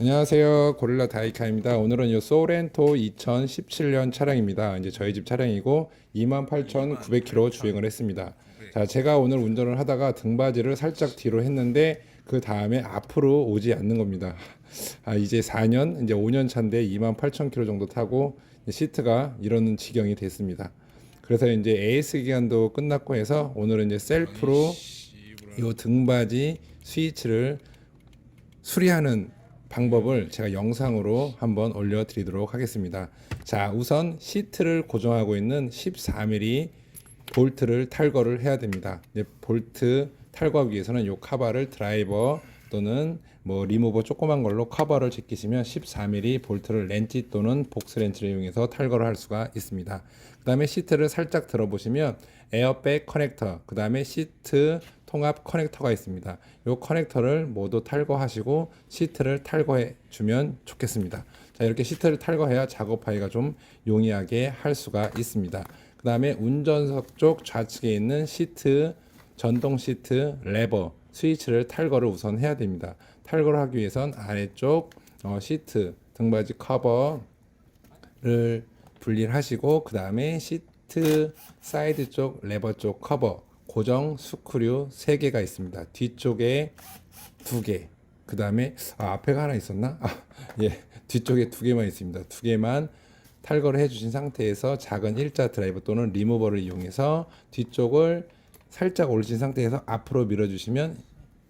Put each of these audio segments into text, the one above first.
안녕하세요. 고릴라 다이카입니다. 오늘은 이 소렌토 2017년 차량입니다. 이제 저희 집 차량이고 28,900km 주행을 했습니다. 자, 제가 오늘 운전을 하다가 등받이를 살짝 뒤로 했는데 그 다음에 앞으로 오지 않는 겁니다. 이제 4년, 이제 5년 차인데 28,000km 정도 타고 시트가 이러는 지경이 됐습니다. 그래서 이제 AS 기간도 끝났고 해서 오늘은 이제 셀프로 이 등받이 스위치를 수리하는 방법을 제가 영상으로 한번 올려드리도록 하겠습니다. 자, 우선 시트를 고정하고 있는 14mm 볼트를 탈거를 해야 됩니다. 볼트 탈거하기 위해서는 이 카바를 드라이버 또는 뭐 리무버 조그만 걸로 커버를 제끼시면 14mm 볼트를 렌치 또는 복스 렌치를 이용해서 탈거를 할 수가 있습니다. 그 다음에 시트를 살짝 들어보시면 에어백 커넥터, 그 다음에 시트 통합 커넥터가 있습니다. 이 커넥터를 모두 탈거하시고 시트를 탈거해 주면 좋겠습니다. 자, 이렇게 시트를 탈거해야 작업하기가 좀 용이하게 할 수가 있습니다. 그 다음에 운전석 쪽 좌측에 있는 시트, 전동 시트, 레버, 스위치를 탈거를 우선 해야 됩니다. 탈거를 하기 위해선 아래쪽 시트, 등받이 커버를 분리를 하시고 그 다음에 시트 사이드 쪽, 레버 쪽 커버, 고정 스크류 3개가 있습니다. 뒤쪽에 2개, 그 다음에 앞에가 하나 있었나? 예, 뒤쪽에 2개만 있습니다. 2개만 탈거를 해주신 상태에서 작은 일자 드라이버 또는 리무버를 이용해서 뒤쪽을 살짝 올리신 상태에서 앞으로 밀어주시면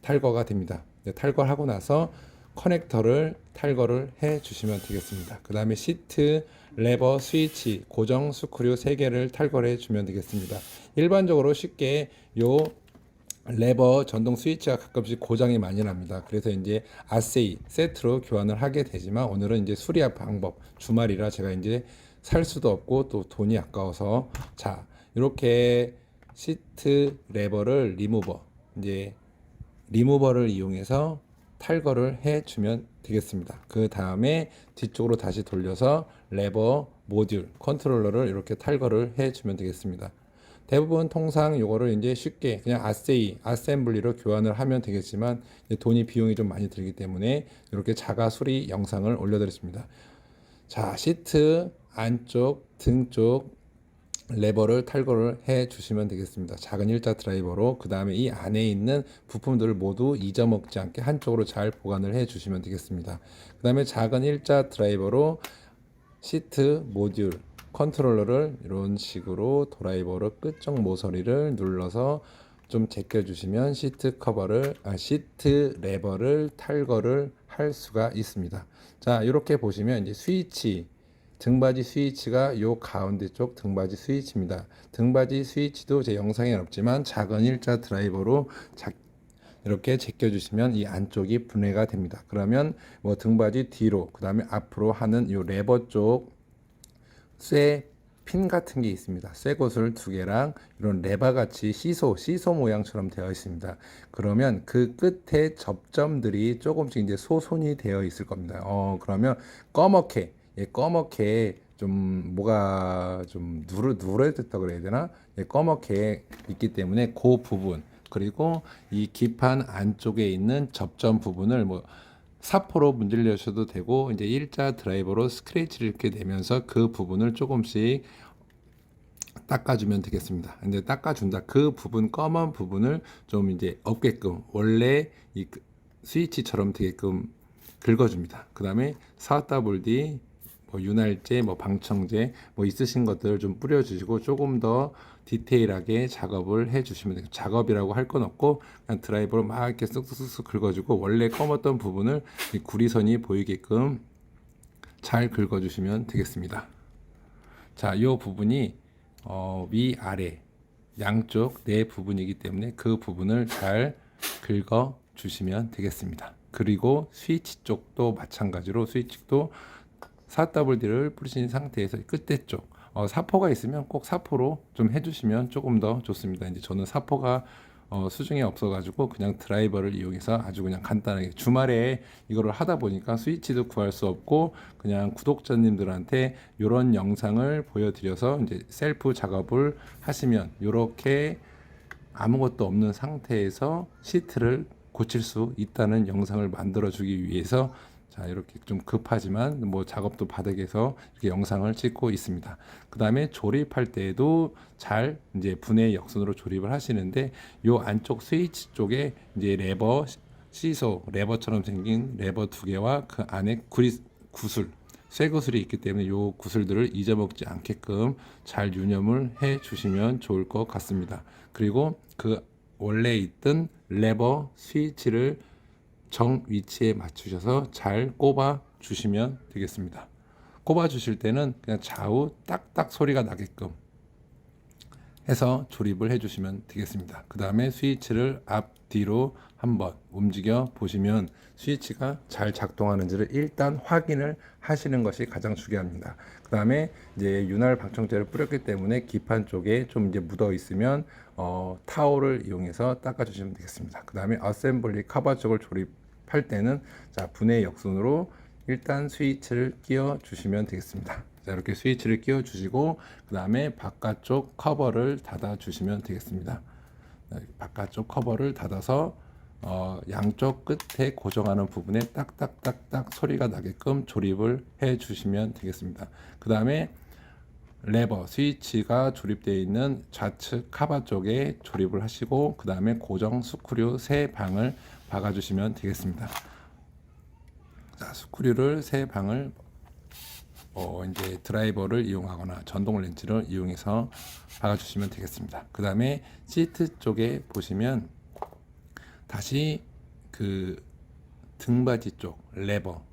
탈거가 됩니다. 탈거를 하고 나서 커넥터를 탈거를 해 주시면 되겠습니다. 그 다음에 시트, 레버, 스위치, 고정 스크류 3개를 탈거를 해 주면 되겠습니다. 일반적으로 쉽게 요 레버 전동 스위치가 가끔씩 고장이 많이 납니다. 그래서 이제 아세이 세트로 교환을 하게 되지만 오늘은 이제 수리할 방법, 주말이라 제가 이제 살 수도 없고 또 돈이 아까워서, 자, 이렇게 시트 레버를 이제 리무버를 이용해서 탈거를 해 주면 되겠습니다. 그 다음에 뒤쪽으로 다시 돌려서 레버 모듈 컨트롤러를 이렇게 탈거를 해 주면 되겠습니다. 대부분 통상 요거를 이제 쉽게 그냥 아셈블리로 교환을 하면 되겠지만 돈이 비용이 좀 많이 들기 때문에 이렇게 자가 수리 영상을 올려드렸습니다. 자, 시트 안쪽 등 쪽 레버를 탈거를 해 주시면 되겠습니다. 작은 일자 드라이버로. 그 다음에 이 안에 있는 부품들을 모두 잊어먹지 않게 한쪽으로 잘 보관을 해 주시면 되겠습니다. 그 다음에 작은 일자 드라이버로 시트 모듈 컨트롤러를 이런 식으로 드라이버로 끝쪽 모서리를 눌러서 좀 제껴 주시면 시트 레버를 탈거를 할 수가 있습니다. 자, 이렇게 보시면 이제 스위치, 등받이 스위치가 요 가운데 쪽 등받이 스위치입니다. 등받이 스위치도 제 영상에 없지만 작은 일자 드라이버로 이렇게 제껴주시면 이 안쪽이 분해가 됩니다. 그러면 뭐 등받이 뒤로, 그 다음에 앞으로 하는 이 레버 쪽 쇠 핀 같은 게 있습니다. 쇠 곳을 2개랑 이런 레바 같이 시소 모양처럼 되어 있습니다. 그러면 그 끝에 접점들이 조금씩 이제 소손이 되어 있을 겁니다. 그러면 검게 좀 뭐가 좀 누래졌다 그래야 되나? 검게 있기 때문에 그 부분, 그리고 이 기판 안쪽에 있는 접점 부분을 뭐 사포로 문질러셔도 되고 이제 일자 드라이버로 스크래치를 이렇게 내면서 그 부분을 조금씩 닦아주면 되겠습니다. 근데 닦아준다. 그 부분, 검은 부분을 좀 이제 없게끔 원래 이 스위치처럼 되게끔 긁어줍니다. 그 다음에 4WD 뭐 윤활제, 뭐 방청제, 뭐 있으신 것들을 좀 뿌려주시고 조금 더 디테일하게 작업을 해주시면 돼요. 작업이라고 할 건 없고 그냥 드라이버로 막 이렇게 쓱쓱쓱 긁어주고 원래 검었던 부분을 이 구리선이 보이게끔 잘 긁어주시면 되겠습니다. 자, 이 부분이 위아래 양쪽 네 부분이기 때문에 그 부분을 잘 긁어 주시면 되겠습니다. 그리고 스위치 쪽도 마찬가지로 스위치도 4WD를 뿌리신 상태에서 끝에 쪽 사포가 있으면 꼭 사포로 좀 해주시면 조금 더 좋습니다. 이제 저는 사포가 수중에 없어가지고 그냥 드라이버를 이용해서 아주 그냥 간단하게 주말에 이거를 하다 보니까 스위치도 구할 수 없고 그냥 구독자님들한테 이런 영상을 보여드려서 이제 셀프 작업을 하시면 이렇게 아무것도 없는 상태에서 시트를 고칠 수 있다는 영상을 만들어 주기 위해서 자, 이렇게 좀 급하지만 뭐 작업도 바닥에서 이렇게 영상을 찍고 있습니다. 그 다음에 조립할 때에도 잘 이제 분해 역순으로 조립을 하시는데, 요 안쪽 스위치 쪽에 이제 레버, 시소, 레버처럼 생긴 레버 두 개와 그 안에 구슬, 쇠구슬이 있기 때문에 요 구슬들을 잊어먹지 않게끔 잘 유념을 해 주시면 좋을 것 같습니다. 그리고 그 원래 있던 레버 스위치를 정 위치에 맞추셔서 잘 꼽아 주시면 되겠습니다. 꼽아 주실 때는 그냥 좌우 딱딱 소리가 나게끔 해서 조립을 해 주시면 되겠습니다. 그 다음에 스위치를 앞뒤로 한번 움직여 보시면 스위치가 잘 작동하는지를 일단 확인을 하시는 것이 가장 중요합니다. 그 다음에 이제 윤활 방청제를 뿌렸기 때문에 기판 쪽에 좀 이제 묻어 있으면 타올을 이용해서 닦아 주시면 되겠습니다. 그 다음에 어셈블리 커버 쪽을 조립할 때는 자, 분해 역순으로 일단 스위치를 끼워 주시면 되겠습니다. 자, 이렇게 스위치를 끼워 주시고 그 다음에 바깥쪽 커버를 닫아 주시면 되겠습니다. 바깥쪽 커버를 닫아서 양쪽 끝에 고정하는 부분에 딱딱딱딱 소리가 나게끔 조립을 해 주시면 되겠습니다. 그 다음에 레버 스위치가 조립되어 있는 좌측 카바 쪽에 조립을 하시고 그 다음에 고정 스크류 세 방을 박아 주시면 되겠습니다. 자, 스크류를 세 방을 이제 드라이버를 이용하거나 전동 렌치를 이용해서 박아주시면 되겠습니다. 그 다음에 시트 쪽에 보시면 다시 그 등받이 쪽 레버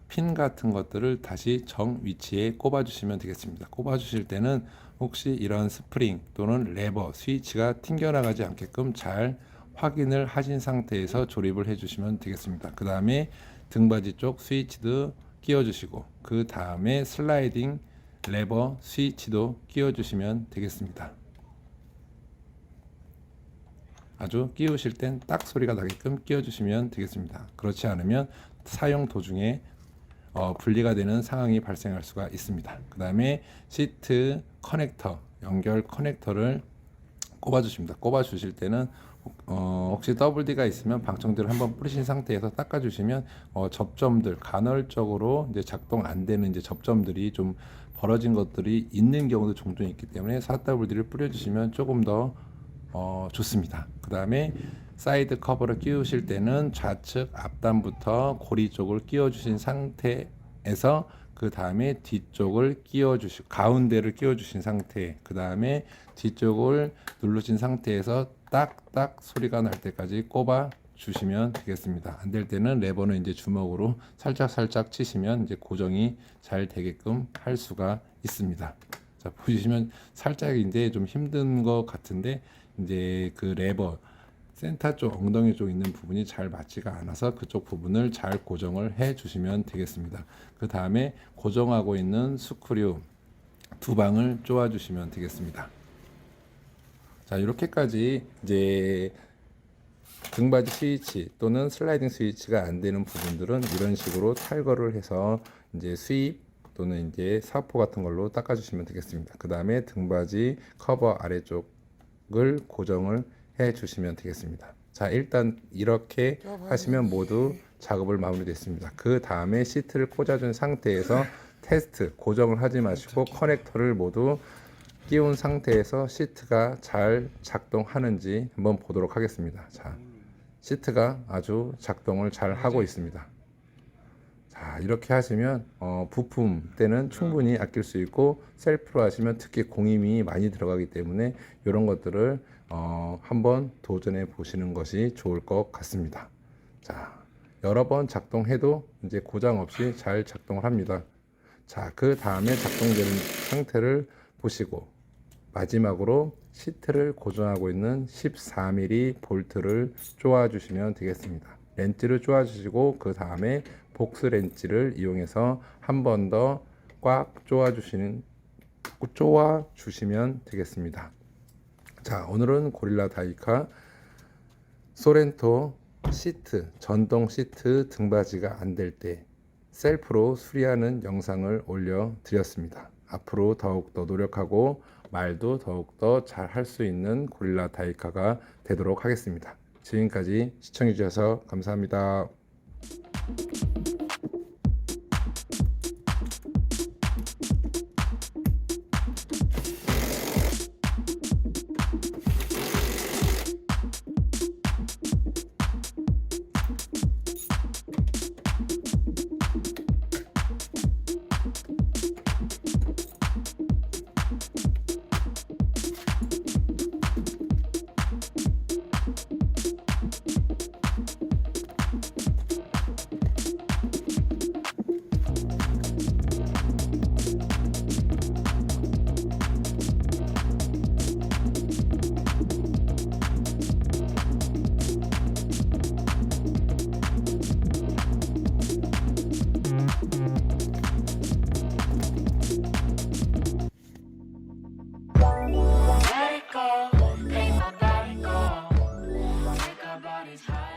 핀 같은 것들을 다시 정 위치에 꼽아 주시면 되겠습니다. 꼽아 주실 때는 혹시 이런 스프링 또는 레버 스위치가 튕겨나가지 않게끔 잘 확인을 하신 상태에서 조립을 해 주시면 되겠습니다. 그 다음에 등받이 쪽 스위치도 끼워 주시고 그 다음에 슬라이딩 레버 스위치도 끼워 주시면 되겠습니다. 아주 끼우실 땐 딱 소리가 나게끔 끼워 주시면 되겠습니다. 그렇지 않으면 사용 도중에 분리가 되는 상황이 발생할 수가 있습니다. 그 다음에 시트 커넥터 연결 커넥터를 꼽아 주십니다. 꼽아 주실 때는 혹시 WD가 있으면 방청제를 한번 뿌리신 상태에서 닦아 주시면 접점들 간헐적으로 이제 작동 안 되는 이제 접점들이 좀 벌어진 것들이 있는 경우도 종종 있기 때문에 4WD를 뿌려 주시면 조금 더 좋습니다. 그 다음에 사이드 커버를 끼우실 때는 좌측 앞단부터 고리 쪽을 끼워 주신 상태에서 그 다음에 뒤쪽을 끼워 주시고 가운데를 끼워 주신 상태, 그 다음에 뒤쪽을 누르신 상태에서 딱딱 소리가 날 때까지 꼽아 주시면 되겠습니다. 안 될 때는 레버는 이제 주먹으로 살짝 치시면 이제 고정이 잘 되게끔 할 수가 있습니다. 자, 보시면 살짝 이제 좀 힘든 것 같은데 이제 그 레버 센터 쪽 엉덩이 쪽 있는 부분이 잘 맞지가 않아서 그쪽 부분을 잘 고정을 해 주시면 되겠습니다. 그 다음에 고정하고 있는 스크류 두 방을 쪼아 주시면 되겠습니다. 자, 이렇게까지 이제 등받이 스위치 또는 슬라이딩 스위치가 안 되는 부분들은 이런 식으로 탈거를 해서 이제 수입 또는 이제 사포 같은 걸로 닦아 주시면 되겠습니다. 그 다음에 등받이 커버 아래쪽을 고정을 해 주시면 되겠습니다. 자, 일단 이렇게 하시면 모두 작업을 마무리됐습니다. 그 다음에 시트를 꽂아준 상태에서 테스트 고정을 하지 마시고 커넥터를 모두 끼운 상태에서 시트가 잘 작동하는지 한번 보도록 하겠습니다. 자, 시트가 아주 작동을 잘 하고 있습니다. 자, 이렇게 하시면 부품 때는 충분히 아낄 수 있고 셀프로 하시면 특히 공임이 많이 들어가기 때문에 이런 것들을 한번 도전해 보시는 것이 좋을 것 같습니다. 자, 여러 번 작동해도 이제 고장 없이 잘 작동을 합니다. 자, 그 다음에 작동되는 상태를 보시고 마지막으로 시트를 고정하고 있는 14mm 볼트를 쪼아 주시면 되겠습니다. 렌치를 쪼아 주시고 그 다음에 복스 렌치를 이용해서 한 번 더 꽉 쪼아 주시면 되겠습니다. 자, 오늘은 고릴라 다이카 소렌토 시트 전동 시트 등받이가 안 될 때 셀프로 수리하는 영상을 올려 드렸습니다. 앞으로 더욱더 노력하고 말도 더욱더 잘 할 수 있는 고릴라 다이카가 되도록 하겠습니다. 지금까지 시청해 주셔서 감사합니다. Let it go, ain't nobody go. Take our bodies high.